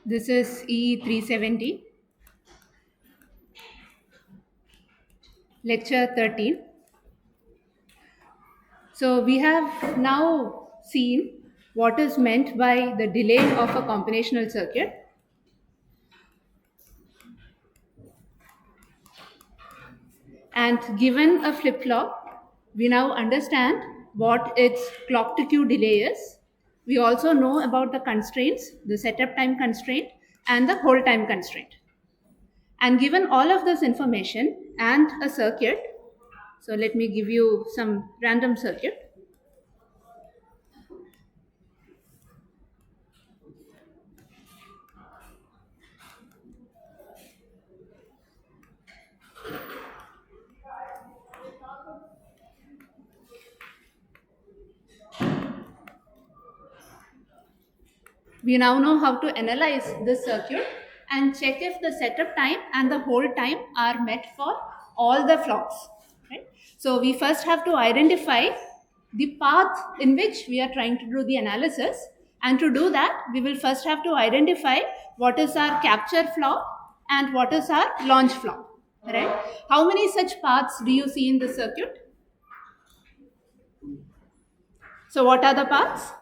This is E370, lecture 13. So we have now seen what is meant by the delay of a combinational circuit. And given a flip-flop, we now understand what its clock to Q delay is. We also know about the constraints, the setup time constraint and the hold time constraint. And given all of this information and a circuit, so let me give you some random circuit. We now know how to analyze this circuit and check if the setup time and the hold time are met for all the flops. Right? So we first have to identify the path in which we are trying to do the analysis, and to do that we will first have to identify what is our capture flop and what is our launch flop. Right? How many such paths do you see in the circuit? So what are the paths?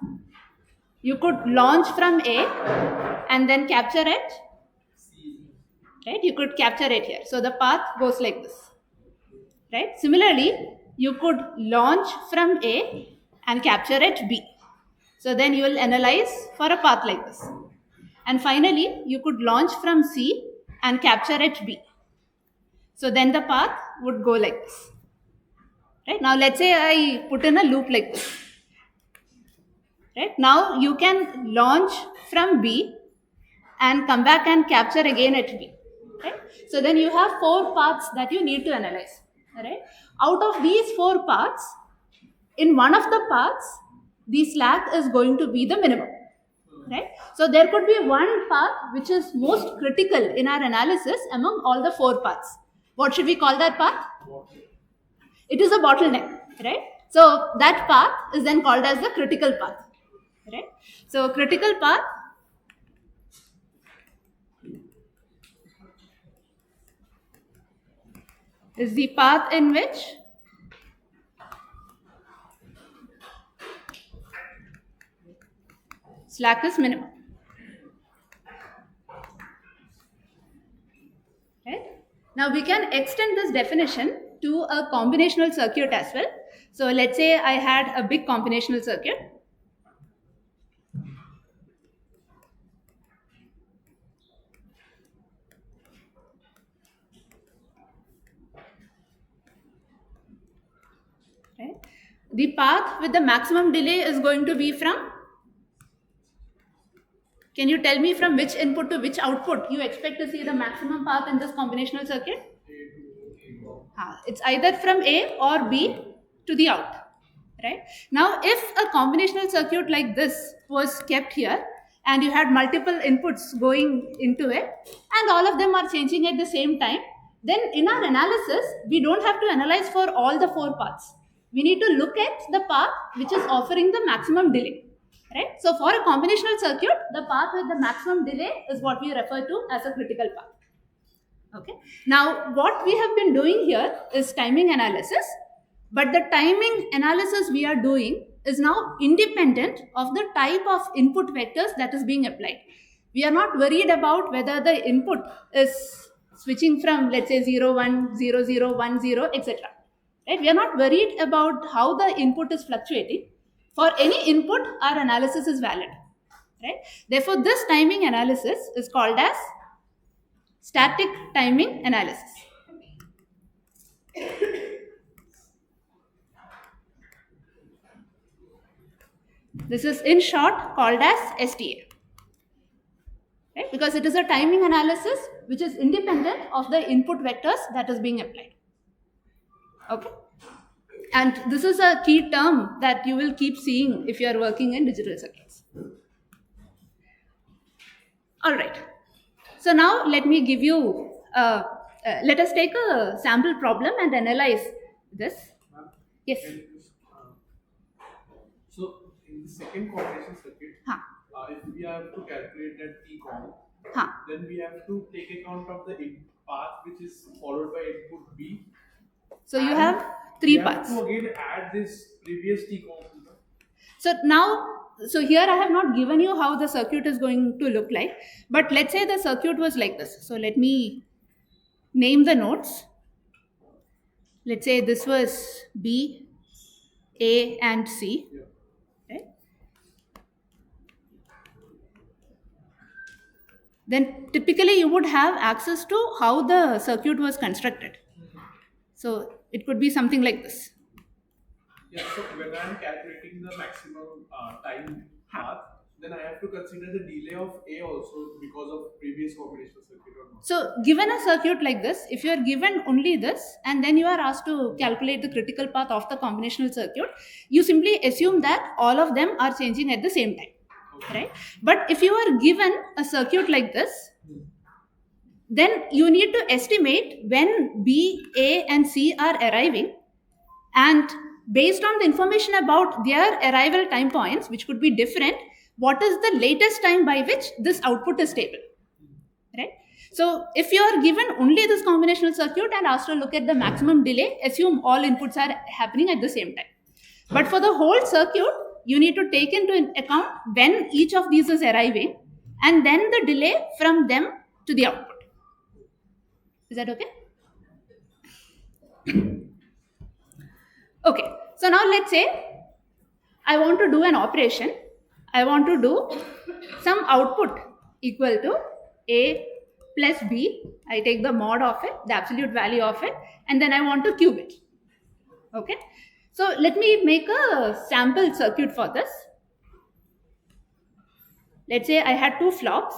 You could launch from A and then capture it. Right? You could capture it here. So the path goes like this. Right? Similarly, you could launch from A and capture at B. So then you will analyze for a path like this. And finally, you could launch from C and capture at B. So then the path would go like this. Right? Now let's say I put in a loop like this. Right? Now you can launch from B and come back and capture again at B. Right? So then you have 4 paths that you need to analyze. Right? Out of these 4 paths, in one of the paths, the slack is going to be the minimum. Right? So there could be one path which is most critical in our analysis among all the 4 paths. What should we call that path? It is a bottleneck. Right? So that path is then called as the critical path. Right? So critical path is the path in which slack is minimum. Right? Now we can extend this definition to a combinational circuit as well. So let's say I had a big combinational circuit. Right? The path with the maximum delay is going to be from, can you tell me from which input to which output you expect to see the maximum path in this combinational circuit? It's either from A or B to the out. Right? Now, if a combinational circuit like this was kept here and you had multiple inputs going into it and all of them are changing at the same time, then in our analysis, we don't have to analyze for all the 4 paths. We need to look at the path which is offering the maximum delay. Right? So, for a combinational circuit, the path with the maximum delay is what we refer to as a critical path. Okay. Now, what we have been doing here is timing analysis, but the timing analysis we are doing is now independent of the type of input vectors that is being applied. We are not worried about whether the input is switching from, let's say, 0, 1, 0, 0, 1, 0, etc. Right? We are not worried about how the input is fluctuating. For any input, our analysis is valid. Right? Therefore, this timing analysis is called as static timing analysis. This is in short called as STA. Right? Because it is a timing analysis which is independent of the input vectors that is being applied. Okay. And this is a key term that you will keep seeing if you are working in digital circuits. All right. So now let me give you, let us take a sample problem and analyze this. Yes. So in the second combination circuit, if we have to calculate that T-con, Huh. then we have to take account of the path which is followed by input B. So you And have three we have paths. to again add this previous T component. So now, so here I have not given you how the circuit is going to look like, but let's say the circuit was like this. So let me name the nodes. Let's say this was B, A, and C. Yeah. Right? Then typically you would have access to how the circuit was constructed. So it could be something like this. Yeah, so when I'm calculating the maximum time path, then I have to consider the delay of A also because of previous combinational circuit or not. So given a circuit like this, if you are given only this and then you are asked to calculate the critical path of the combinational circuit, you simply assume that all of them are changing at the same time. Okay. Right? But if you are given a circuit like this, then you need to estimate when B, A, and C are arriving, and based on the information about their arrival time points, which could be different, what is the latest time by which this output is stable, right? So if you are given only this combinational circuit and asked to look at the maximum delay, assume all inputs are happening at the same time. But for the whole circuit, you need to take into account when each of these is arriving and then the delay from them to the output. Is that okay? Okay, so now let's say I want to do an operation. I want to do some output equal to A plus B. I take the mod of it, the absolute value of it, and then I want to cube it. Okay, so let me make a sample circuit for this. Let's say I had two flops.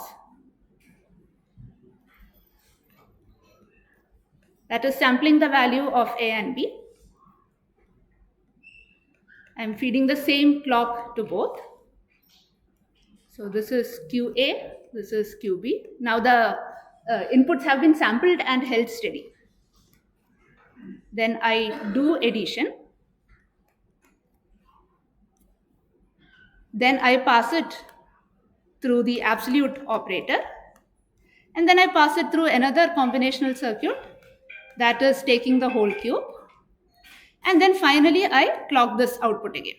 That is sampling the value of A and B. I'm feeding the same clock to both. So this is QA, this is QB. Now the inputs have been sampled and held steady. Then I do addition. Then I pass it through the absolute operator. And then I pass it through another combinational circuit that is taking the whole cube. And then finally I clock this output again.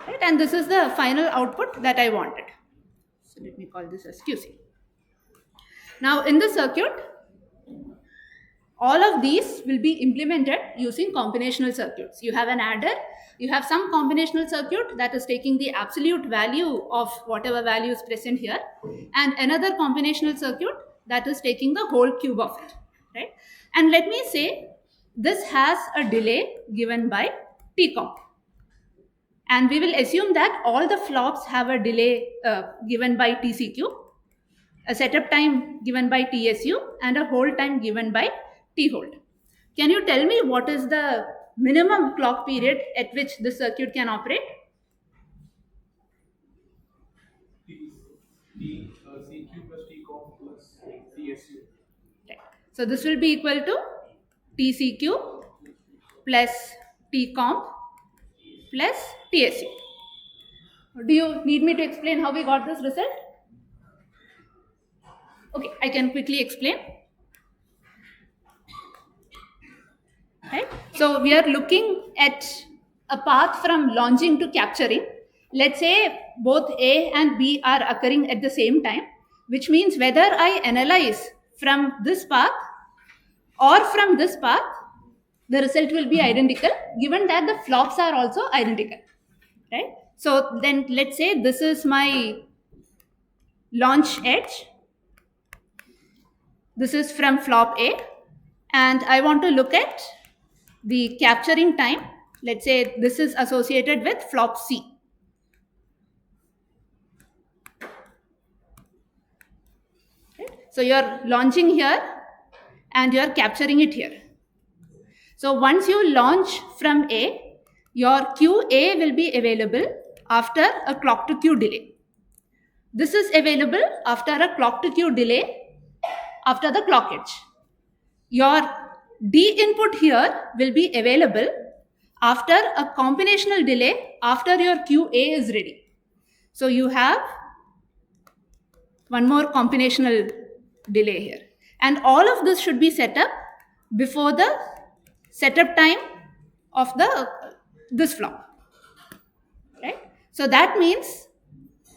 Right? And this is the final output that I wanted. So let me call this as QC. Now in the circuit, all of these will be implemented using combinational circuits. You have an adder, you have some combinational circuit that is taking the absolute value of whatever value is present here, and another combinational circuit that is taking the whole cube of it, right? And let me say this has a delay given by Tcomp. And we will assume that all the flops have a delay given by TCQ, a setup time given by TSU, and a hold time given by T-hold. Can you tell me what is the minimum clock period at which this circuit can operate? CQ plus Tcomp plus TSU. Right. So this will be equal to TCQ plus Tcomp plus TSU. Do you need me to explain how we got this result? Okay, I can quickly explain. Right? So we are looking at a path from launching to capturing. Let's say both A and B are occurring at the same time, which means whether I analyze from this path or from this path, the result will be identical, given that the flops are also identical. Right? So then let's say this is my launch edge. This is from flop A, and I want to look at the capturing time. Let's say this is associated with flop C. Right? So you're launching here and you're capturing it here. So once you launch from A, your QA will be available after a clock to Q delay. This is available after a clock to Q delay after the clock edge. Your D input here will be available after a combinational delay after your QA is ready. So you have one more combinational delay here. And all of this should be set up before the setup time of this flop. Right? So that means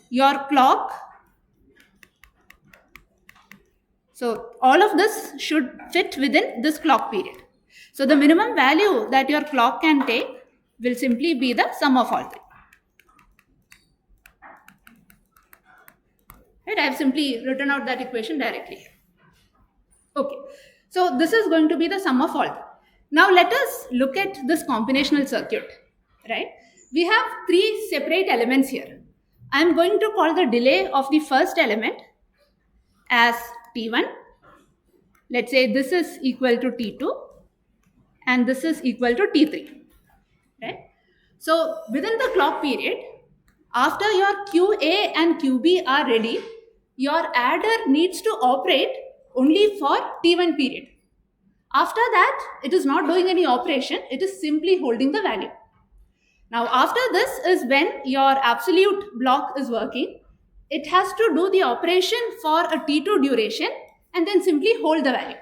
your clock, so all of this should fit within this clock period. So the minimum value that your clock can take will simply be the sum of all three. Right? I have simply written out that equation directly. Okay. So this is going to be the sum of all. Now let us look at this combinational circuit. Right? We have three separate elements here. I am going to call the delay of the first element as T1. Let's say this is equal to T2 and this is equal to T3. Right? So within the clock period, after your QA and QB are ready, your adder needs to operate only for T1 period. After that, it is not doing any operation, it is simply holding the value. Now after this is when your absolute block is working. It has to do the operation for a T2 duration and then simply hold the value.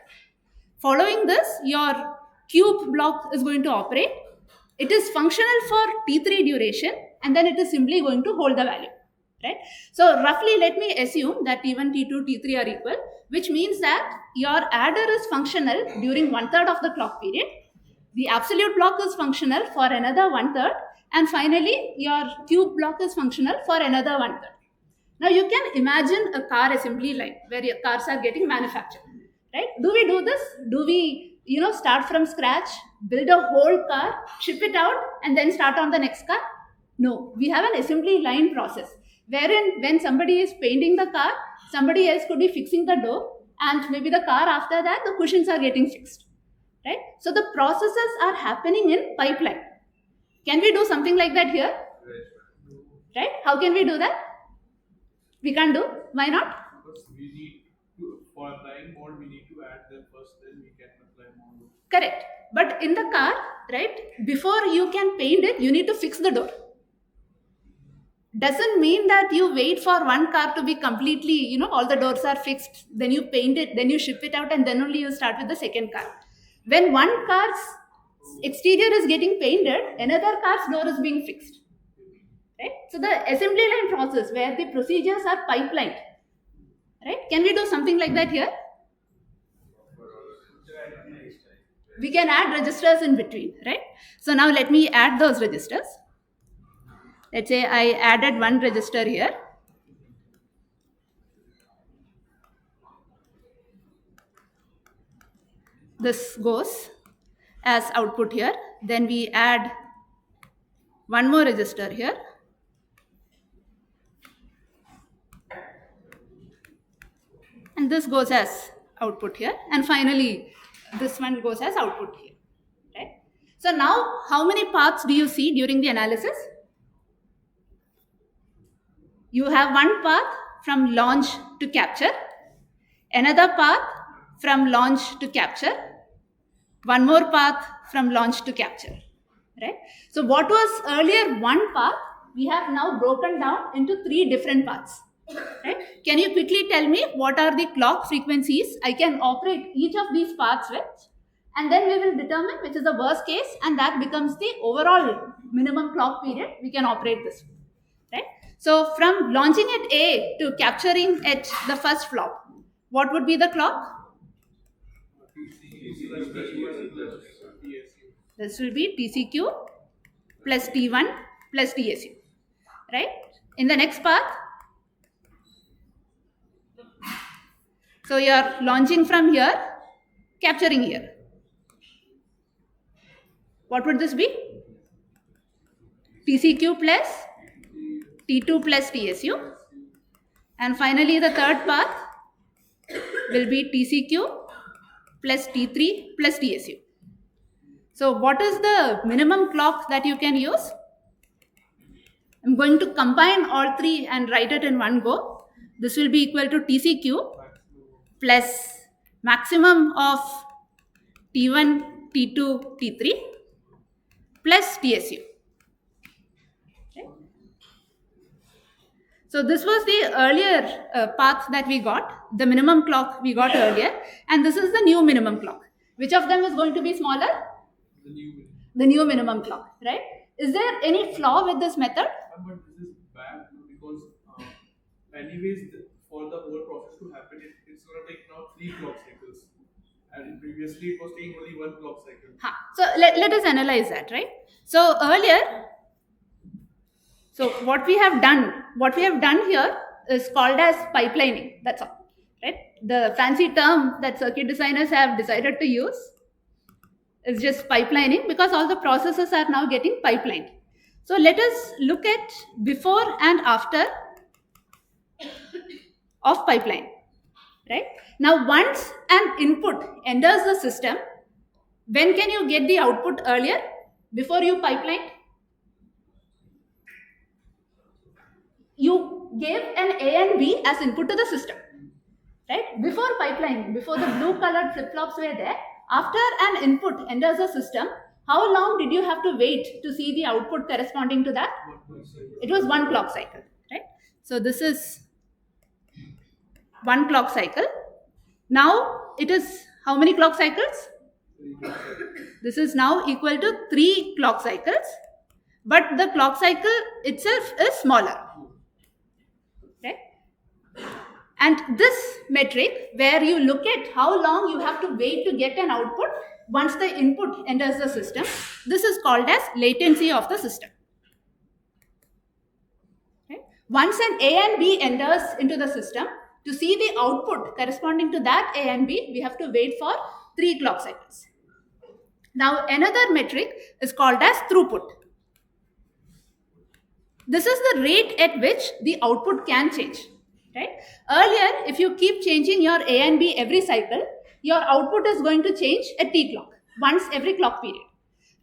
Following this, your cube block is going to operate. It is functional for T3 duration and then it is simply going to hold the value. Right? So roughly let me assume that T1, T2, T3 are equal, which means that your adder is functional during 1/3 of the clock period. The absolute block is functional for another 1/3 and finally your cube block is functional for another 1/3. Now you can imagine a car assembly line where your cars are getting manufactured. Right? Do we do this? Do we start from scratch, build a whole car, ship it out, and then start on the next car? No, we have an assembly line process wherein when somebody is painting the car, somebody else could be fixing the door, and maybe the car after that, the cushions are getting fixed. Right? So the processes are happening in pipeline. Can we do something like that here? Right? How can we do that? We can't do. Why not? Because we need to, for applying mode, we need to add them first, then we can apply mode. Correct. But in the car, right, before you can paint it, you need to fix the door. Doesn't mean that you wait for one car to be completely, all the doors are fixed, then you paint it, then you ship it out, and then only you start with the second car. When one car's exterior is getting painted, another car's door is being fixed. Right? So the assembly line process where the procedures are pipelined. Right? Can we do something like that here? We can add registers in between, right? So now let me add those registers. Let's say I added one register here. This goes as output here. Then we add one more register here. And this goes as output here. And finally, this one goes as output here. Right? So now, how many paths do you see during the analysis? You have one path from launch to capture, another path from launch to capture, one more path from launch to capture. Right? So what was earlier one path, we have now broken down into 3 different paths. Right? Can you quickly tell me what are the clock frequencies I can operate each of these paths with? And then we will determine which is the worst case, and that becomes the overall minimum clock period we can operate this with. Right? So from launching at A to capturing at the first flop, what would be the clock? This will be TCQ plus T1 plus TSU. Right? In the next path, so you are launching from here, capturing here. What would this be? TCQ plus T2 plus TSU. And finally, the third path will be TCQ plus T3 plus TSU. So what is the minimum clock that you can use? I'm going to combine all 3 and write it in one go. This will be equal to TCQ plus maximum of T1, T2, T3 plus TSU. Okay. So this was the earlier path that we got, the minimum clock we got earlier, and this is the new minimum clock. Which of them is going to be smaller? The new. The new minimum clock, right? Is there any flaw with this method? But this is bad because anyways for the whole process to happen, it's gonna take now 3 clock cycles, and previously it was taking only 1 clock cycle. So let us analyze that, right? So earlier, so what we have done here is called as pipelining. That's all, right? The fancy term that circuit designers have decided to use is just pipelining because all the processes are now getting pipelined. So let us look at before and after of pipeline, right? Now once an input enters the system, when can you get the output earlier? Before you pipeline? You gave an A and B as input to the system, right? Before pipelining, before the blue colored flip-flops were there, after an input enters the system, how long did you have to wait to see the output corresponding to that? It was 1 clock cycle, right? So this is 1 clock cycle. Now it is how many clock cycles? This is now equal to 3 clock cycles, but the clock cycle itself is smaller, right? And this metric where you look at how long you have to wait to get an output once the input enters the system, this is called as latency of the system. Okay? Once an A and B enters into the system, to see the output corresponding to that A and B, we have to wait for 3 clock cycles. Now another metric is called as throughput. This is the rate at which the output can change, right? Earlier, if you keep changing your A and B every cycle, your output is going to change at T clock, once every clock period,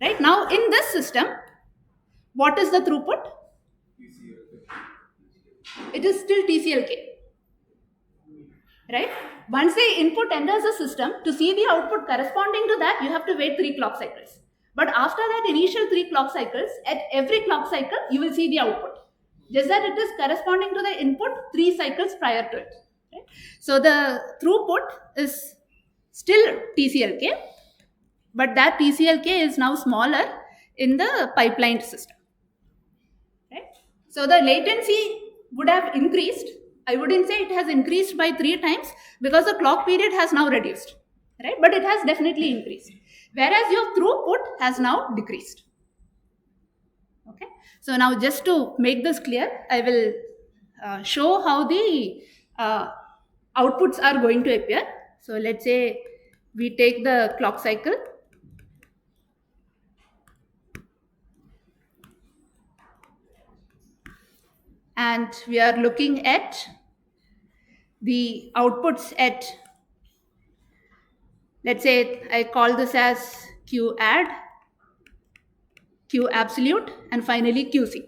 right? Now in this system, what is the throughput? It is still TCLK, right? Once the input enters the system, to see the output corresponding to that, you have to wait 3 clock cycles. But after that initial 3 clock cycles, at every clock cycle, you will see the output. Just that it is corresponding to the input 3 cycles prior to it. Right? So the throughput is still TCLK, but that TCLK is now smaller in the pipelined system. Right? So the latency would have increased. I wouldn't say it has increased by 3 times because the clock period has now reduced, right? But it has definitely increased. Whereas your throughput has now decreased. Okay. So now just to make this clear, I will show how the outputs are going to appear. So let's say we take the clock cycle. And we are looking at the outputs at, let's say I call this as Q add, Q absolute, and finally QC.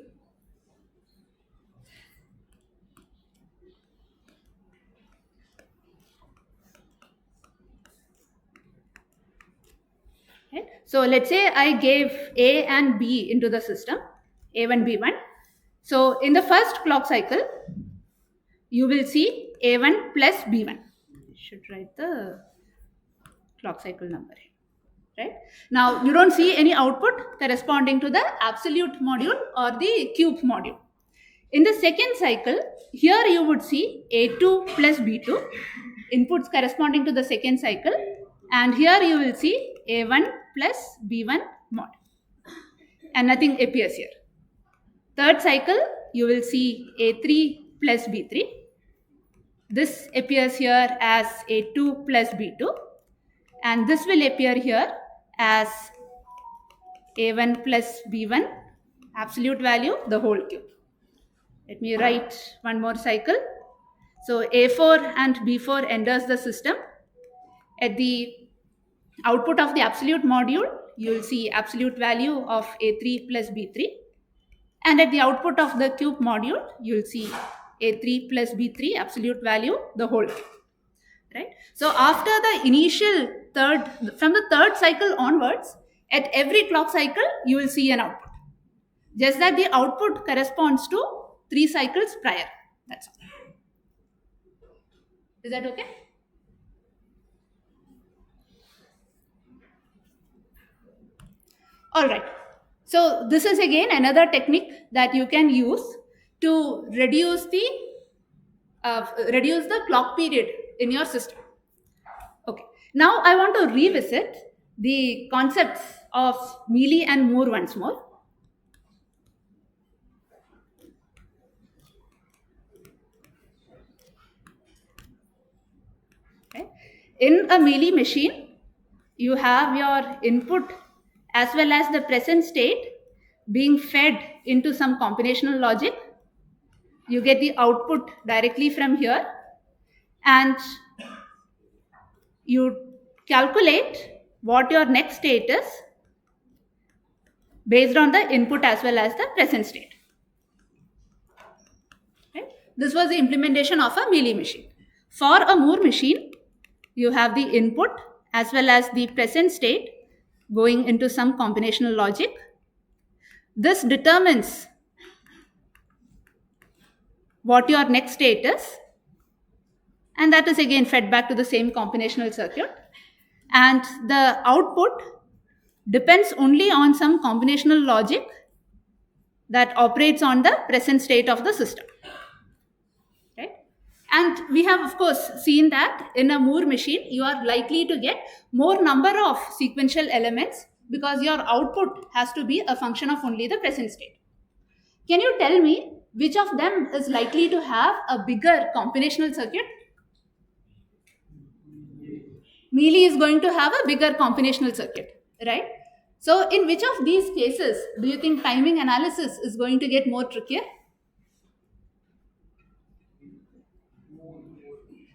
Right? So let's say I gave A and B into the system, A1, B1. So in the first clock cycle, you will see A1 plus B1. I should write the clock cycle number. Right? Now you don't see any output corresponding to the absolute module or the cube module. In the second cycle, here you would see A2 plus B2, inputs corresponding to the second cycle, and here you will see A1 plus B1 mod, and nothing appears here. Third cycle, you will see A3 plus B3. This appears here as A2 plus B2, and this will appear here as A1 plus B1, absolute value, the whole cube. Let me write one more cycle. So A4 and B4 enters the system. At the output of the absolute module, you will see absolute value of A3 plus B3. And at the output of the cube module, you will see A3 plus B3, absolute value, the whole cube. Right? So after the initial from the third cycle onwards, At every clock cycle, you will see an output. Just that the output corresponds to 3 cycles prior. That's all. Is that okay? All right. So this is again another technique that you can use to reduce the clock period in your system. Okay. Now I want to revisit the concepts of Mealy and Moore once more. Okay. In a Mealy machine, you have your input as well as the present state being fed into some combinational logic. You get the output directly from here, and you calculate what your next state is based on the input as well as the present state. Right? This was the implementation of a Mealy machine. For a Moore machine, you have the input as well as the present state going into some combinational logic. This determines what your next state is, and that is again fed back to the same combinational circuit, and the output depends only on some combinational logic that operates on the present state of the system. Right? And we have of course seen that in a Moore machine you are likely to get more number of sequential elements because your output has to be a function of only the present state. Can you tell me which of them is likely to have a bigger combinational circuit? Mealy is going to have a bigger combinational circuit, right? So in which of these cases do you think timing analysis is going to get more trickier?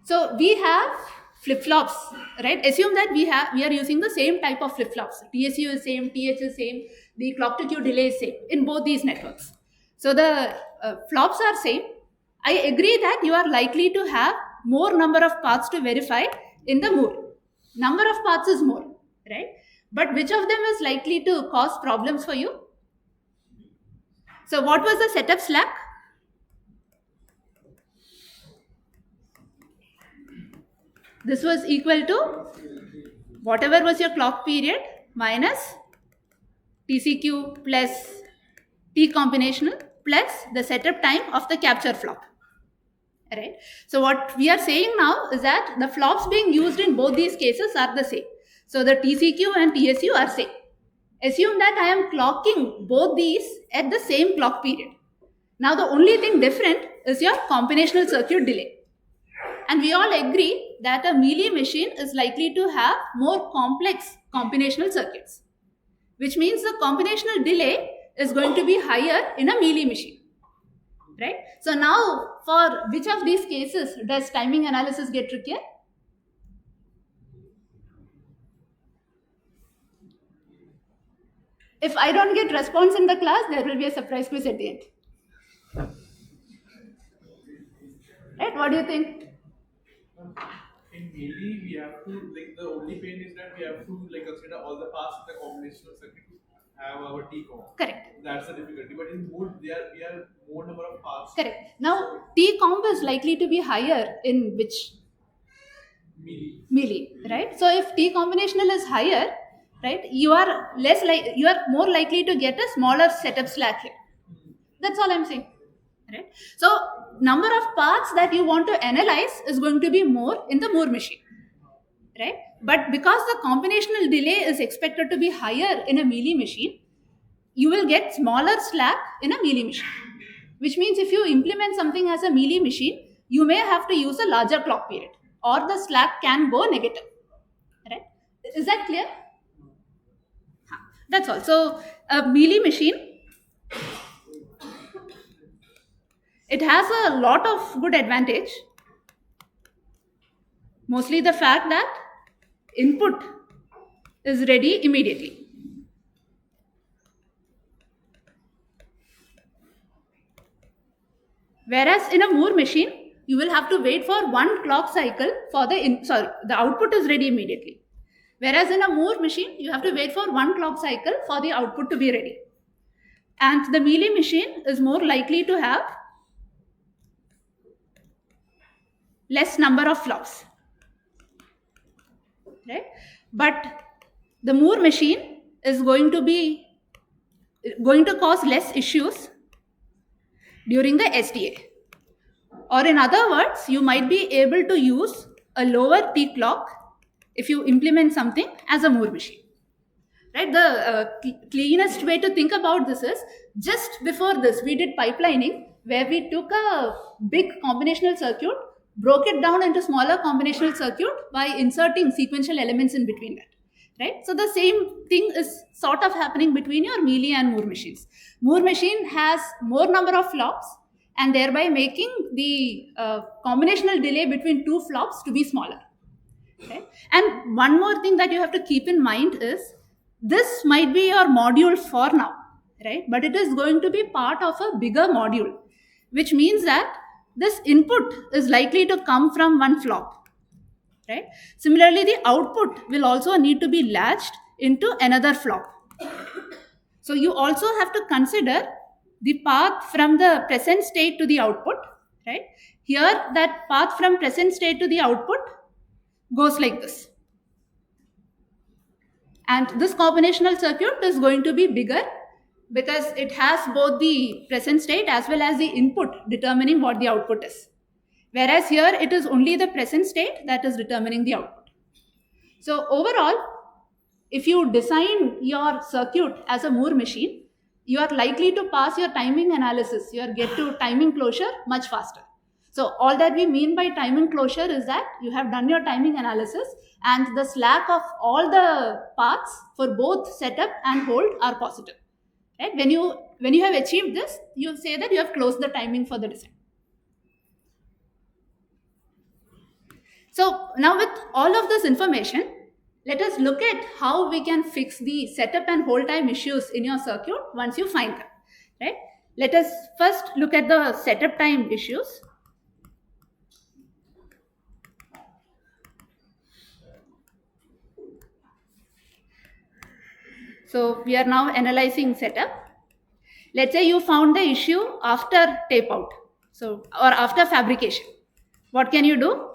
So we have flip-flops, right? Assume that we are using the same type of flip-flops. TSU is same, TH is same, the clock to Q delay is same in both these networks. So the flops are same. I agree that you are likely to have more number of paths to verify in the Moore. Number of paths is more, right? But which of them is likely to cause problems for you? So what was the setup slack? This was equal to whatever was your clock period minus TCQ plus T combinational plus the setup time of the capture flop. Right? So what we are saying now is that the flops being used in both these cases are the same. So the TCQ and TSU are same. Assume that I am clocking both these at the same clock period. Now the only thing different is your combinational circuit delay. And we all agree that a Mealy machine is likely to have more complex combinational circuits, which means the combinational delay is going to be higher in a Mealy machine. Right? So now for which of these cases does timing analysis get trickier? If I don't get response in the class, there will be a surprise quiz at the end. Right? What do you think? In Mealy, we have to, like, the only pain is that we have to, like, consider all the paths in the combinational circuit to have our T-comp. Correct. That's the difficulty. But in Moore, we are more number of paths. Correct. Now, T-comp is likely to be higher in which? Mealy, right? So if T combinational is higher, right, you are more likely to get a smaller setup slack here. That's all I'm saying. Right? So number of paths that you want to analyze is going to be more in the Moore machine. Right? But because the combinational delay is expected to be higher in a Mealy machine, you will get smaller slack in a Mealy machine. Which means if you implement something as a Mealy machine, you may have to use a larger clock period, or the slack can go negative. Right? Is that clear? That's all. So a Mealy machine, it has a lot of good advantage. Mostly the fact that input is ready immediately. Whereas in a Moore machine, you will have to wait for one clock cycle for the output is ready immediately. Whereas in a Moore machine, you have to wait for one clock cycle for the output to be ready. And the Mealy machine is more likely to have less number of flops, right? But the Moore machine is going to cause less issues during the SDA. Or in other words, you might be able to use a lower T clock if you implement something as a Moore machine. Right? The cleanest way to think about this is, just before this, we did pipelining, where we took a big combinational circuit, broke it down into smaller combinational circuit by inserting sequential elements in between that. Right? So the same thing is sort of happening between your Mealy and Moore machines. Moore machine has more number of flops, and thereby making the combinational delay between two flops to be smaller. Okay? And one more thing that you have to keep in mind is, this might be your module for now, right? But it is going to be part of a bigger module, which means that this input is likely to come from one flop, right? Similarly, the output will also need to be latched into another flop. So you also have to consider the path from the present state to the output, right? Here, that path from present state to the output goes like this. And this combinational circuit is going to be bigger because it has both the present state as well as the input determining what the output is. Whereas here, it is only the present state that is determining the output. So overall, if you design your circuit as a Moore machine, you are likely to pass your timing analysis, you get to timing closure much faster. So all that we mean by timing closure is that you have done your timing analysis and the slack of all the paths for both setup and hold are positive. Right? When you have achieved this, you say that you have closed the timing for the design. So now with all of this information, let us look at how we can fix the setup and hold time issues in your circuit once you find them. Right? Let us first look at the setup time issues. So we are now analyzing setup. Let's say you found the issue after tape out, so or after fabrication. What can you do?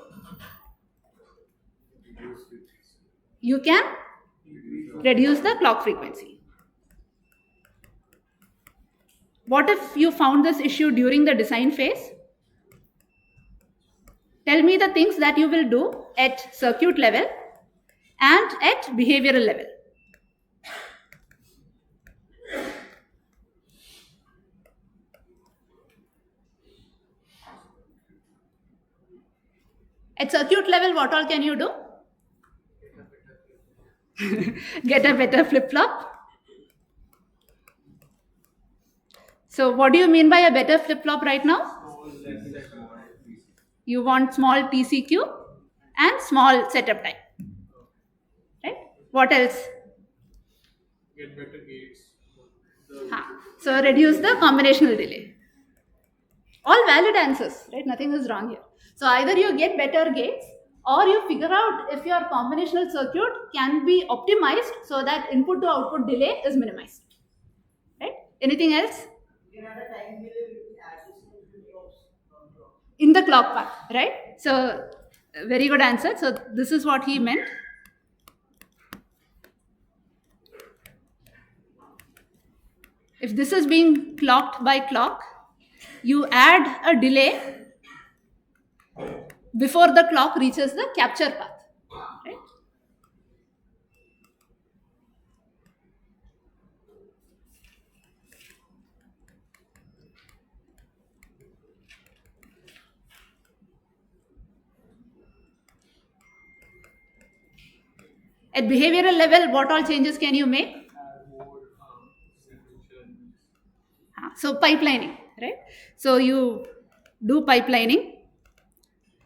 You can reduce the clock frequency. What if you found this issue during the design phase? Tell me the things that you will do at circuit level and at behavioral level. At circuit level, what all can you do? Get a better flip-flop. So what do you mean by a better flip-flop right now? You want small TCQ and small setup time. Right? What else? Get better gates. So reduce the combinational delay. All valid answers, right? Nothing is wrong here. So either you get better gates or you figure out if your combinational circuit can be optimized so that input to output delay is minimized. Right? Anything else? In the clock path, right? So very good answer. So this is what he meant. If this is being clocked by clock, you add a delay before the clock reaches the capture path. Right? At behavioral level, what all changes can you make? So pipelining, right? So you do pipelining.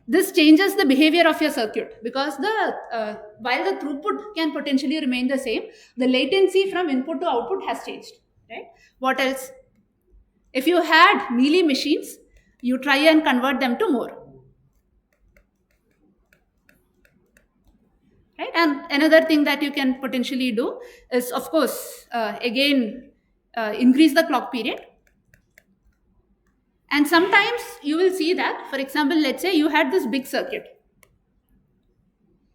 This changes the behavior of your circuit because while the throughput can potentially remain the same, the latency from input to output has changed. Right? What else? If you had Mealy machines, you try and convert them to Moore. right? And another thing that you can potentially do is, of course, increase the clock period. And sometimes you will see that, for example, let's say you had this big circuit,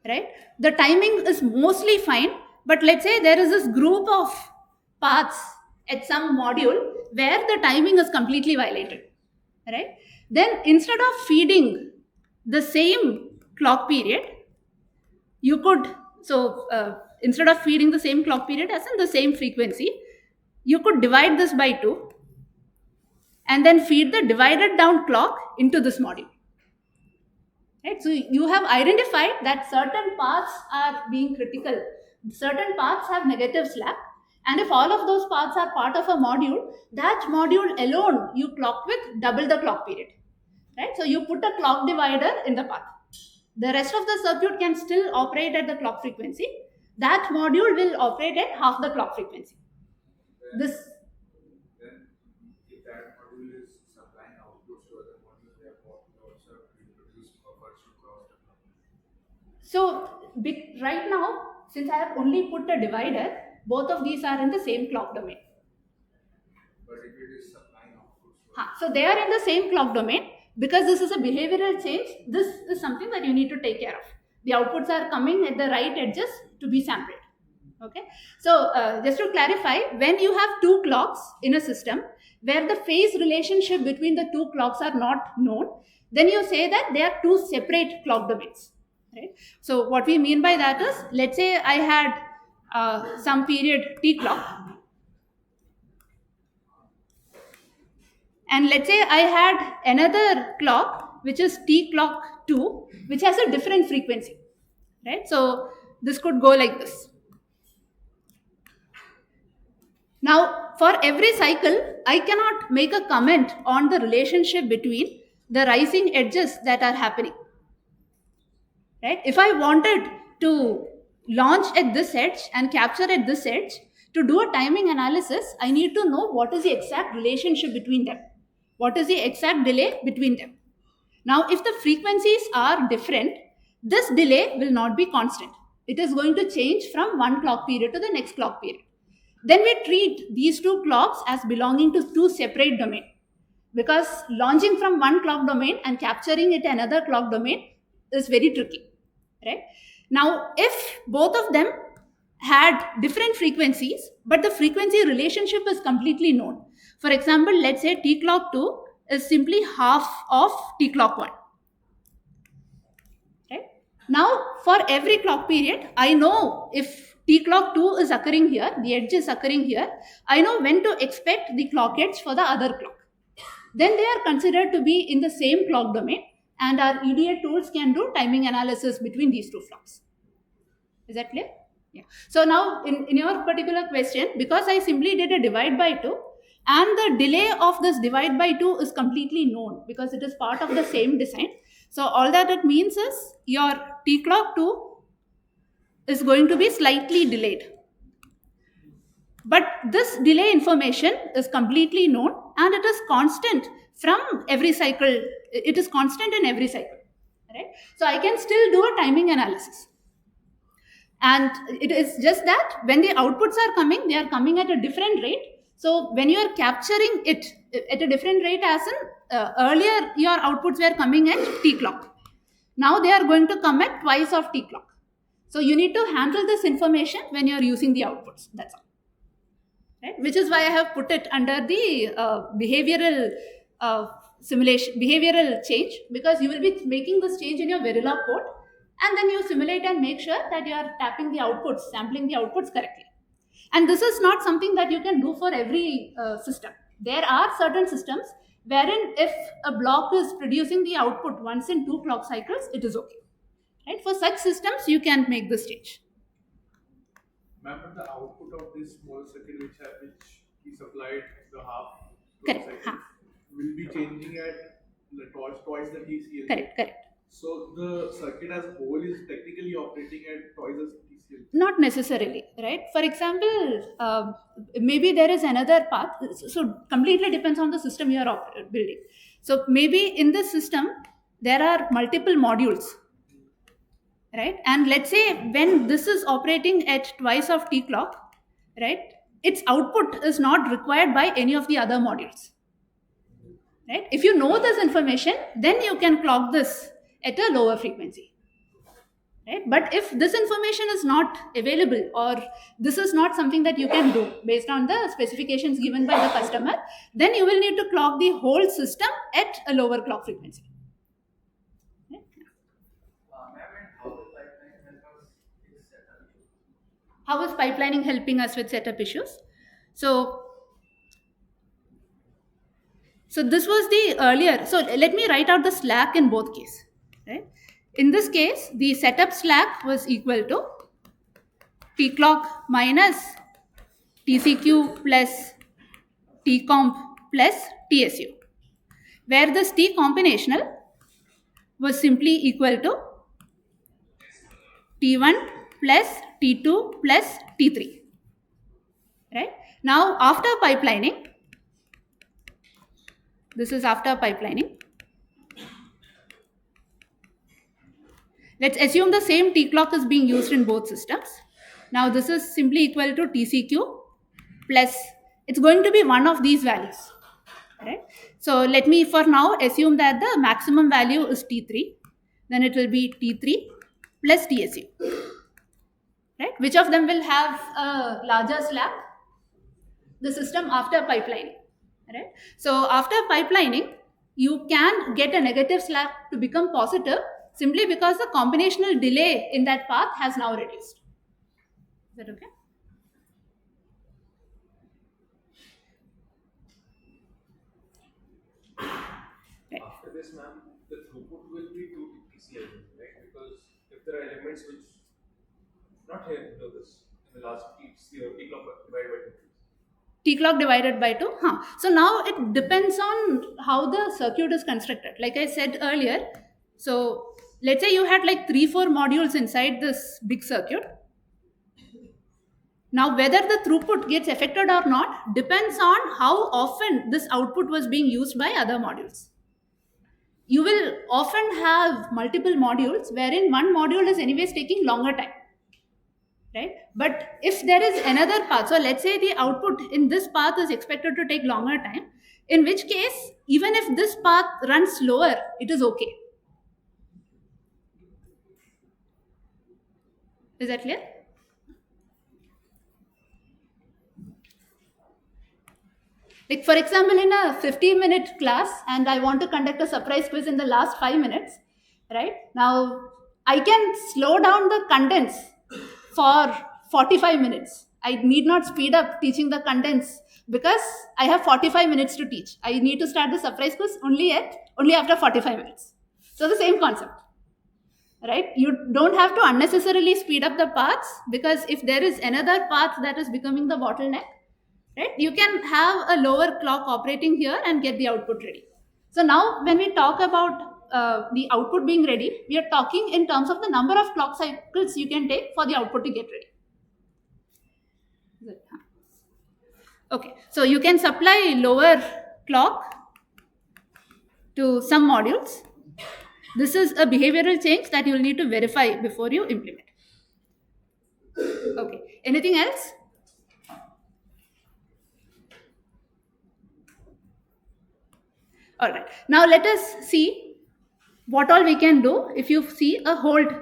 right? The timing is mostly fine, but let's say there is this group of paths at some module where the timing is completely violated, right? Then instead of feeding the same clock period, you could, instead of feeding the same clock period as in the same frequency, you could divide this by 2 and then feed the divided down clock into this module. Right? So you have identified that certain paths are being critical, certain paths have negative slack, and if all of those paths are part of a module, that module alone you clock with double the clock period. Right? So you put a clock divider in the path. The rest of the circuit can still operate at the clock frequency. That module will operate at half the clock frequency. Then if that module is supplying outputs to other modules, they are also introduce buffers to cross development. So right now, since I have only put a divider, both of these are in the same clock domain. But if it is supplying outputs, So they are in the same clock domain. Because this is a behavioral change, this is something that you need to take care of. The outputs are coming at the right edges to be sampled. Okay. So just to clarify, when you have 2 clocks in a system where the phase relationship between the 2 clocks are not known, then you say that they are 2 separate clock domains. Right? So what we mean by that is, let's say I had some period T clock. And let's say I had another clock, which is T clock 2, which has a different frequency, right? So this could go like this. Now, for every cycle, I cannot make a comment on the relationship between the rising edges that are happening, right? If I wanted to launch at this edge and capture at this edge, to do a timing analysis, I need to know what is the exact relationship between them. What is the exact delay between them? Now, if the frequencies are different, this delay will not be constant. It is going to change from one clock period to the next clock period. Then we treat these 2 clocks as belonging to 2 separate domains, because launching from one clock domain and capturing it another clock domain is very tricky, right? Now, if both of them had different frequencies, but the frequency relationship is completely known. For example, let's say T clock 2 is simply half of T clock 1. Right? Now, for every clock period, I know if T clock 2 is occurring here, the edge is occurring here, I know when to expect the clock edge for the other clock. Then they are considered to be in the same clock domain, and our EDA tools can do timing analysis between these 2 clocks. Is that clear? Yeah. So now, in your particular question, because I simply did a divide by 2, and the delay of this divide by 2 is completely known because it is part of the same design. So all that it means is your T clock 2 is going to be slightly delayed. But this delay information is completely known and it is constant from every cycle. It is constant in every cycle. Right? So I can still do a timing analysis. And it is just that when the outputs are coming, they are coming at a different rate. So when you are capturing it at a different rate, as in earlier your outputs were coming at T clock. Now they are going to come at twice of T clock. So you need to handle this information when you are using the outputs. That's all. Right? Which is why I have put it under the behavioral simulation, behavioral change, because you will be making this change in your Verilog code, and then you simulate and make sure that you are tapping the outputs, sampling the outputs correctly. And this is not something that you can do for every system. There are certain systems wherein if a block is producing the output once in 2 clock cycles, it is okay. Right? For such systems, you can make this change. Ma'am, but the output of this small circuit which he supplied the half Correct. cycle will be changing at twice the TCL. Correct. So the circuit as a whole is technically operating at twice the TCL. Not necessarily, right? For example, maybe there is another path. So completely depends on the system you are building. So maybe in this system, there are multiple modules, right? And let's say when this is operating at twice of t clock, right, its output is not required by any of the other modules, right? If you know this information, then you can clock this at a lower frequency, right? But if this information is not available, or this is not something that you can do based on the specifications given by the customer, then you will need to clock the whole system at a lower clock frequency. How is pipelining helping us with setup issues? So this was the earlier. So let me write out the slack in both cases. Right? In this case, the setup slack was equal to t clock minus tcq plus tcomp plus tsu, where this t combinational was simply equal to t1 plus t2 plus t3. Right? Now after pipelining, this is after pipelining. Let's assume the same t clock is being used in both systems. Now this is simply equal to tcq plus, it's going to be one of these values. Right? So let me for now assume that the maximum value is t3. Then it will be t3 plus tsu. Right? Which of them will have a larger slack? The system after pipelining. Right? So after pipelining, you can get a negative slack to become positive simply because the combinational delay in that path has now reduced. Is that okay? Right. After this, ma'am, the throughput will be 2 TC, right? Because if there are elements which not here below this, in the last t clock divided by 2. T clock divided by 2. So now it depends on how the circuit is constructed. Like I said earlier, so let's say you had like 3-4 modules inside this big circuit. Now whether the throughput gets affected or not depends on how often this output was being used by other modules. You will often have multiple modules wherein one module is anyways taking longer time. Right? But if there is another path, so let's say the output in this path is expected to take longer time, in which case, even if this path runs slower, it is okay. Is that clear? Like for example, in a 50-minute class, and I want to conduct a surprise quiz in the last 5 minutes, right? Now, I can slow down the contents for 45 minutes. I need not speed up teaching the contents because I have 45 minutes to teach. I need to start the surprise quiz only after 45 minutes. So the same concept, right? You don't have to unnecessarily speed up the paths, because if there is another path that is becoming the bottleneck, right, you can have a lower clock operating here and get the output ready. So now when we talk about the output being ready, we are talking in terms of the number of clock cycles you can take for the output to get ready. Okay, so you can supply lower clock to some modules. This is a behavioral change that you will need to verify before you implement. Okay, anything else? All right, now let us see what all we can do if you see a hold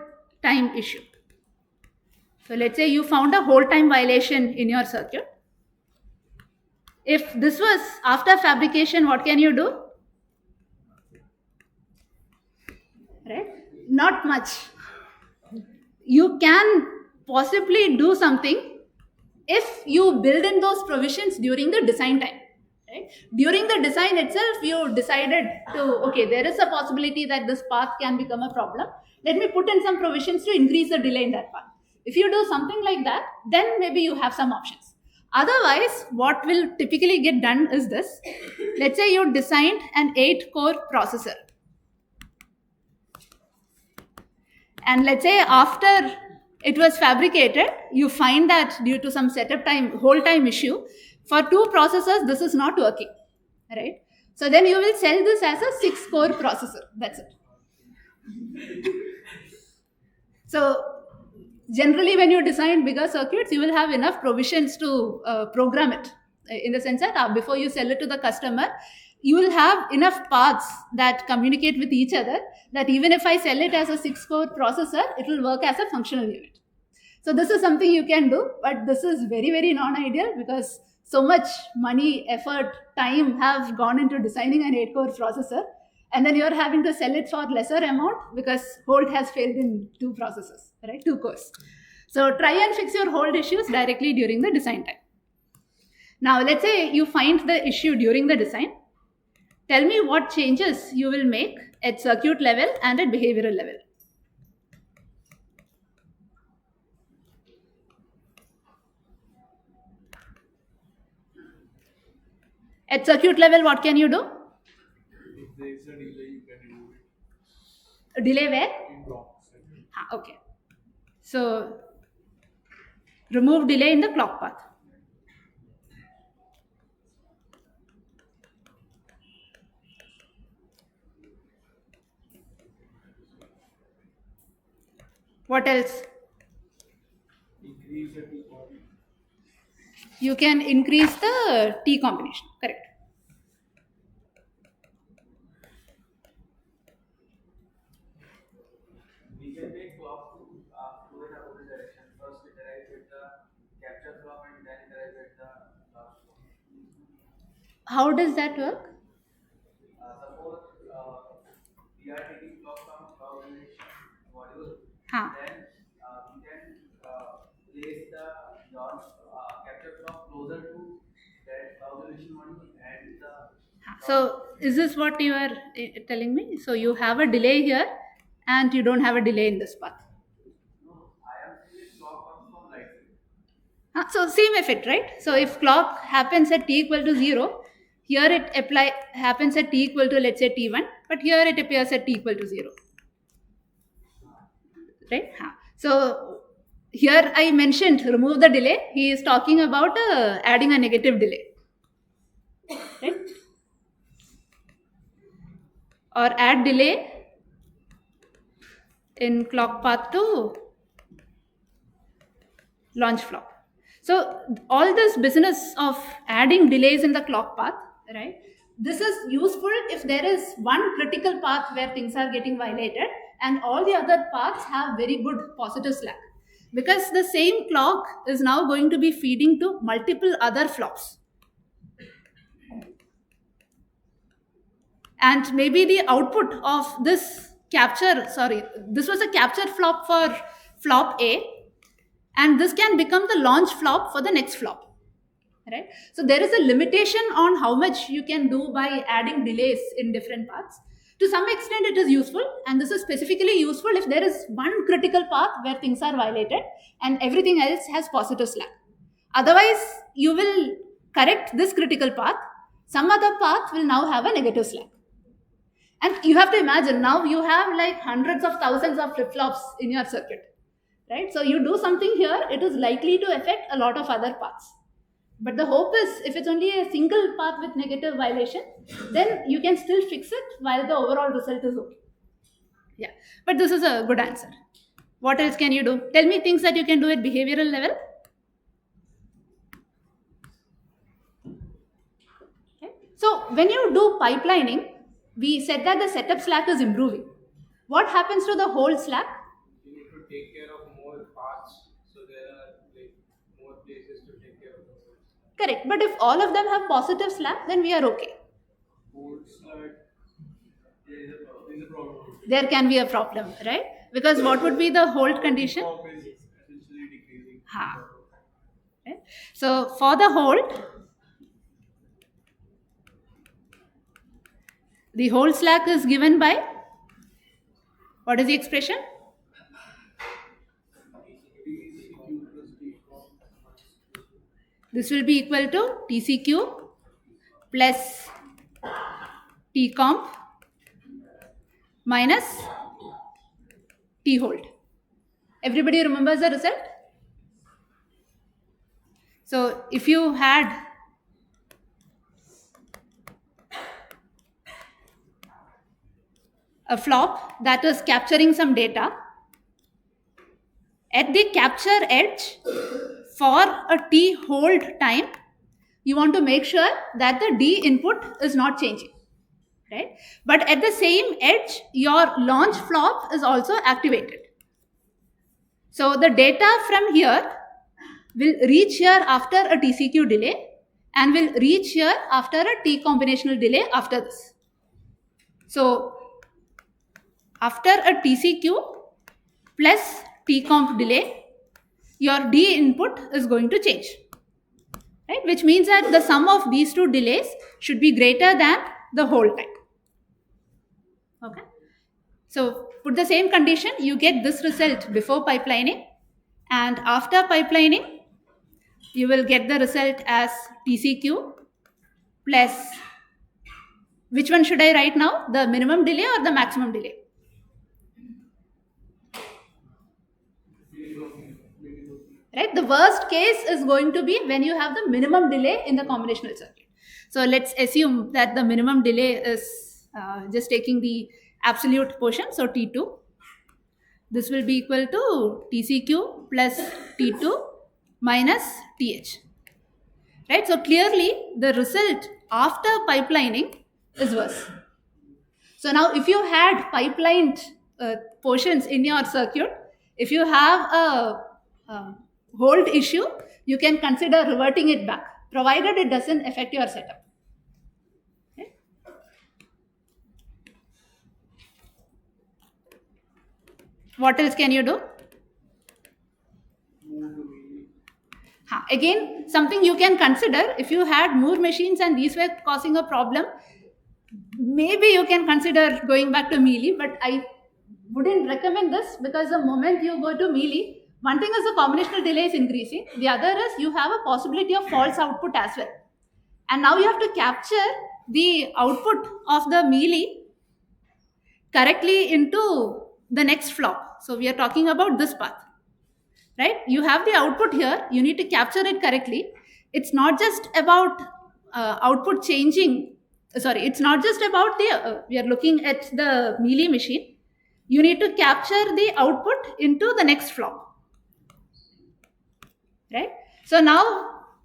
time issue. So let's say you found a hold time violation in your circuit. If this was after fabrication, what can you do? Right? Not much. You can possibly do something if you build in those provisions during the design time. Right? During the design itself, you decided to, okay, there is a possibility that this path can become a problem. Let me put in some provisions to increase the delay in that path. If you do something like that, then maybe you have some options. Otherwise, what will typically get done is this. Let's say you designed an 8-core processor. And let's say after it was fabricated, you find that due to some setup time, hold time issue, for 2 processors, this is not working, right? So then you will sell this as a 6-core processor. That's it. So generally, when you design bigger circuits, you will have enough provisions to program it, in the sense that before you sell it to the customer, you will have enough paths that communicate with each other, that even if I sell it as a 6-core processor, it will work as a functional unit. So this is something you can do, but this is very, very non-ideal, because so much money, effort, time have gone into designing an 8-core processor, and then you're having to sell it for lesser amount because Holt has failed in 2 processors, right? 2 cores. So try and fix your hold issues directly during the design time. Now, let's say you find the issue during the design. Tell me what changes you will make at circuit level and at behavioral level. At circuit level, what can you do? If there is a delay, you can remove it A delay where? in clock cycle. Okay. So remove delay in the clock path. What else? Increase the T body. You can increase the T combination. Correct. We can make clock to go in a opposite direction. First it arrives at the capture clock and then it arrives at the last clock. How does that work? Suppose we are taking clock from clock generation module, Huh. then we can place the launch capture clock closer to that clock generation module and the. So is this what you are telling me? So you have a delay here and you don't have a delay in this path. No, I am saying clock comes from right side. So same effect, right? So if clock happens at t equal to 0, here it happens at t equal to, let's say, t1, but here it appears at t equal to 0. Right? So here I mentioned remove the delay. He is talking about adding a negative delay. Right? Or add delay in clock path to launch flop. So all this business of adding delays in the clock path, right? This is useful if there is one critical path where things are getting violated and all the other paths have very good positive slack. Because the same clock is now going to be feeding to multiple other flops. And maybe the output of this this was a capture flop for flop A, and this can become the launch flop for the next flop, right? So there is a limitation on how much you can do by adding delays in different paths. To some extent it is useful, and this is specifically useful if there is one critical path where things are violated and everything else has positive slack. Otherwise, you will correct this critical path, some other path will now have a negative slack. And you have to imagine, now you have like hundreds of thousands of flip-flops in your circuit, right? So you do something here, it is likely to affect a lot of other paths. But the hope is, if it's only a single path with negative violation, then you can still fix it while the overall result is okay. Yeah, but this is a good answer. What else can you do? Tell me things that you can do at behavioral level. Okay. So when you do pipelining, we said that the setup slack is improving. What happens to the hold slack? You need to take care of more paths, so there are like more places to take care of those. Correct. But if all of them have positive slack, then we are okay. Hold slack. There is a problem. There can be a problem, right? Because what would be the hold condition? Clock is essentially decreasing. Right? So for the hold, the hold slack is given by, what is the expression? This will be equal to TCQ plus TComp minus T hold. Everybody remembers the result? So if you had a flop that is capturing some data, at the capture edge for a t hold time, you want to make sure that the D input is not changing, right? But at the same edge, your launch flop is also activated. So the data from here will reach here after a TCQ delay and will reach here after a T combinational delay after this. So after a TCQ plus T comp delay, your D input is going to change, right? Which means that the sum of these two delays should be greater than the hold time. Okay. So put the same condition, you get this result before pipelining, and after pipelining, you will get the result as TCQ plus, which one should I write now? The minimum delay or the maximum delay? Right? The worst case is going to be when you have the minimum delay in the combinational circuit. So let's assume that the minimum delay is just taking the absolute portion, so T2. This will be equal to TCQ plus T2 minus TH. Right? So clearly the result after pipelining is worse. So now if you had pipelined portions in your circuit, if you have a hold issue, you can consider reverting it back, provided it doesn't affect your setup. Okay? What else can you do? Again, something you can consider, if you had more machines and these were causing a problem, maybe you can consider going back to melee, but I wouldn't recommend this, because the moment you go to melee, one thing is the combinational delay is increasing, the other is you have a possibility of false output as well. And now you have to capture the output of the melee correctly into the next flop. So we are talking about this path, right? You have the output here, you need to capture it correctly. It's not just about output changing, it's not just about the, we are looking at the melee machine. You need to capture the output into the next flop, right? So now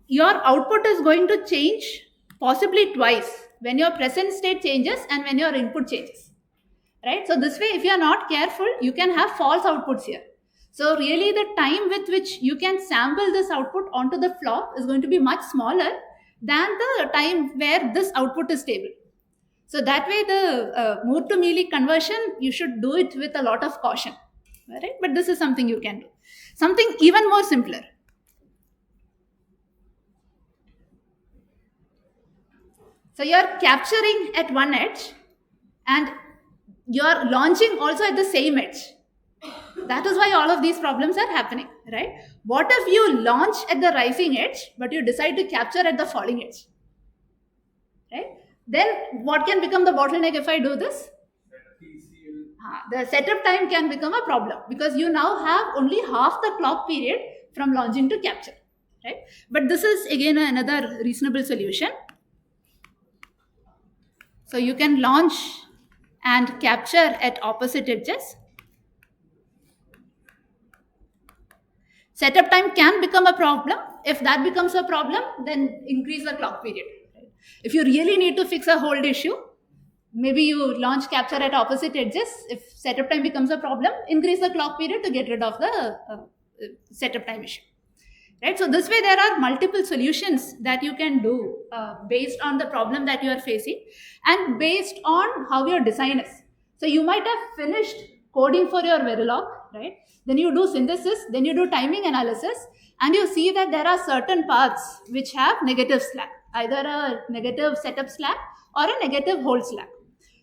your output is going to change possibly twice, when your present state changes and when your input changes, right? So this way, if you are not careful, you can have false outputs here. So really the time with which you can sample this output onto the flop is going to be much smaller than the time where this output is stable. So that way the move to melee conversion, you should do it with a lot of caution, right? But this is something you can do. Something even more simpler. So you are capturing at one edge and you are launching also at the same edge. That is why all of these problems are happening, right? What if you launch at the rising edge, but you decide to capture at the falling edge, right? Then what can become the bottleneck if I do this? The setup time can become a problem, because you now have only half the clock period from launching to capture, right? But this is again another reasonable solution. So you can launch and capture at opposite edges. Setup time can become a problem. If that becomes a problem, then increase the clock period. If you really need to fix a hold issue, maybe you launch capture at opposite edges. If setup time becomes a problem, increase the clock period to get rid of the setup time issue. Right? So this way there are multiple solutions that you can do based on the problem that you are facing and based on how your design is. So you might have finished coding for your Verilog, right? Then you do synthesis, then you do timing analysis, and you see that there are certain paths which have negative slack, either a negative setup slack or a negative hold slack.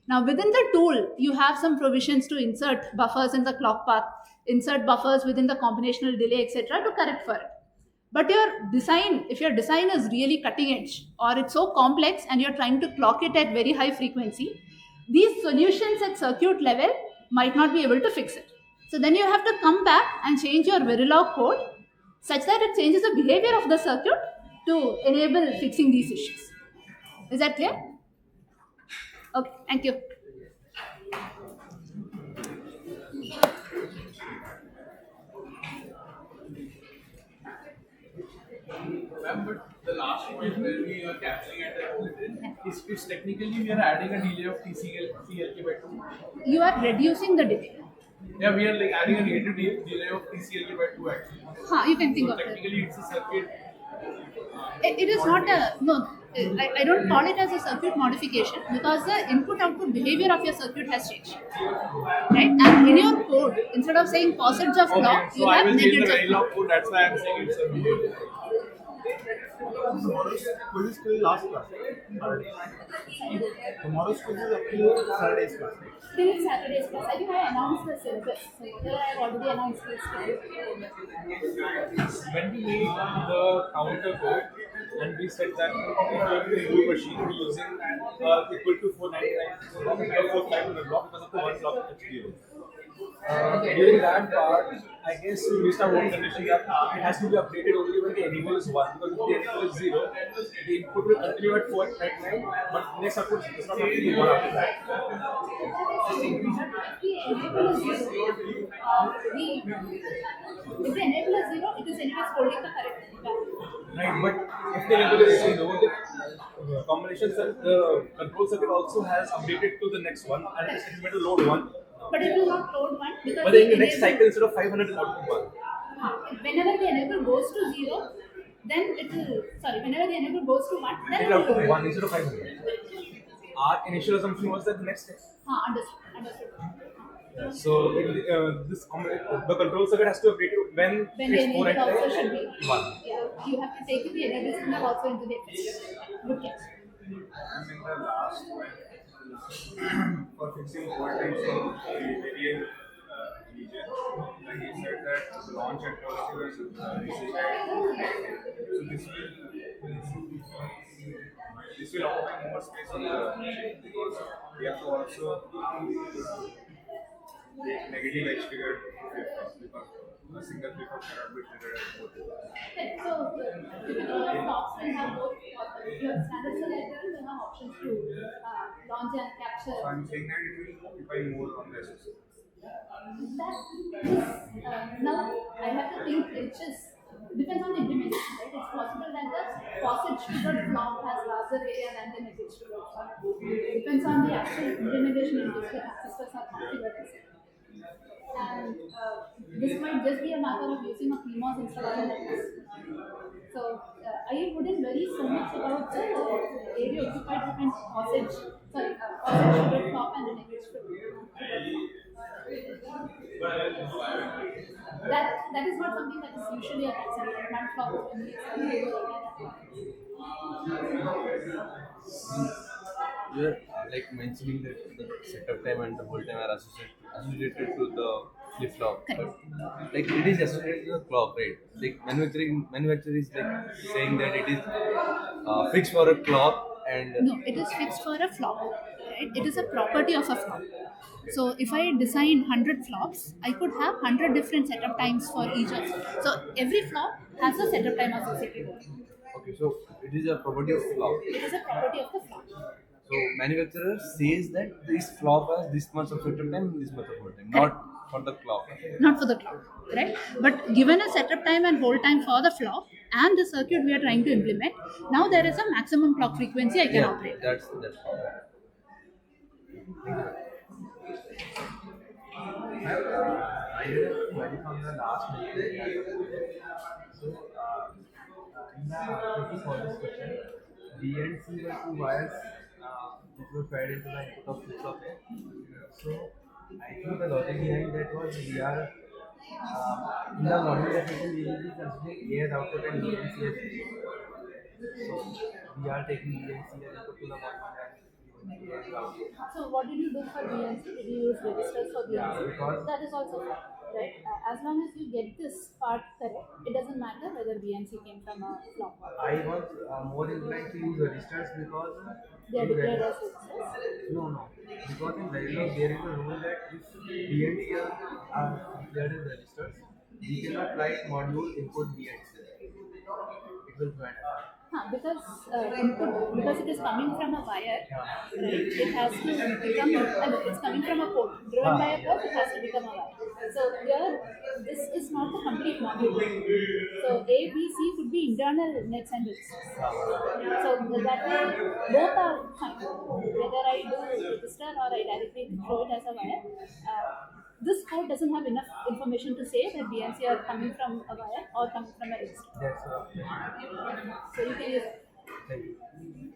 Now within the tool, you have some provisions to insert buffers in the clock path, insert buffers within the combinational delay, etc. to correct for it. But your design, if your design is really cutting edge or it's so complex and you're trying to clock it at very high frequency, these solutions at circuit level might not be able to fix it. So then you have to come back and change your Verilog code such that it changes the behavior of the circuit to enable fixing these issues. Is that clear? Okay, thank you. ma'am, but the last point where we are capturing at the is technically we are adding a delay of TCLK by 2. You are reducing the delay. Yeah, we are like adding a negative delay of TCLK by 2 actually. You can think So of it. technically it's a circuit. It is not a no. I don't call it as a circuit modification because the input-output behavior of your circuit has changed, right? And in your code, instead of saying posits of Okay, law, so you I have will change the negatives of law. Verilog code. That's why I'm saying it's a delay. Tomorrow's quiz is last class. Tomorrow's quiz is up to Saturday's class. Till Saturday's class. I think I announced the syllabus. So whether I have already announced this. When we made the counter code and we said that if you machine using equal to 499 or 4500 block because of the one block HDO. During that part, I guess we missed our own condition that it has to be updated only when the enable is 1 because if the enable is 0, the input will continue at 499 but next output is not going to be 1 after that. If the enable is zero, if the enable is zero, it is anyways holding the correct value. Right, but if the enable is 0, the combination the control circuit also has updated to the next one and it is going to load 1. But it will not load one because But then in the next enable- cycle, instead of 500, it's output 1. Whenever the enable goes to zero, then it will. Sorry, whenever the enable goes to one, then It's it will output load. 1 instead of 500. Our initial assumption was that the next step. Understood. So the control circuit has to update it when When the it's enable 4 also should be 1. Yeah, you have to take the enable signal also into the equation. Good catch. And in the last one, for fixing voltage in a variant region, he said that launch activity was so this will occupy more space on the machine because we have to also take negative edge trigger because a single flip-flop cannot be triggered at both. Okay, so typical clocks can have both. Your standard selector will have options to launch and capture. So I'm saying that it will occupy more on the SoC. Now I have to think which is depends on the implementation, right? It's possible that the faucet triggered flop has larger area than the message triggered flop. Depends on the actual implementation in which the transistors are configured. And this might just be a matter of using a PMOS instead of an LS. So I wouldn't worry so much about the area occupied between faucet triggered flop and the negative that is not something that is usually a concern. One flop is only You're like mentioning that the setup time and the hold time are associated to the flip flop, but like it is associated to the clock, right? Like manufacturer is like saying that it is fixed for a clock and No, it is fixed for a flop. Right? It is a property of a flop. So if I design 100 flops, I could have 100 different setup times for each of them. So every flop has a setup time associated with it. okay, so it is a property of clock. It is a property of the flop. So manufacturer says that this flop has this much of setup time and this much of hold time, not for the clock. Not for the clock, right? But given a setup time and hold time for the flop and the circuit we are trying to implement, now there is a maximum clock frequency I can operate. That's I did a query from the last meeting. So, in the article for this question, B and C were two wires which were fed into the input of flip-flop A. So, I think the logic behind that was we are in the module definition we will be considering A as output and B and C as input. So, we are taking B and C as input to the module and A as output. So what did you do for BNC? Did you use registers for BNC? because- That is also fine, right? As long as you get this part correct, it doesn't matter whether BNC came from a flop or not. I was more inclined to use registers because They are in declared Verilog- as registers. No, because in Verilog there is a rule that if B and C are declared as registers, we cannot write module input B and C. It will join. Because input, because it is coming from a wire, right? It has to become, I mean, it's coming from a port. Driven by a port, it has to become a wire. So here, this is not the complete module. So A, B, C could be internal nets and widths. So that way, both are fine. Whether I do register or I directly throw it as a wire. This code doesn't have enough information to say that BNC are coming from a wire or coming from a register. That's So you can use it. Thank you.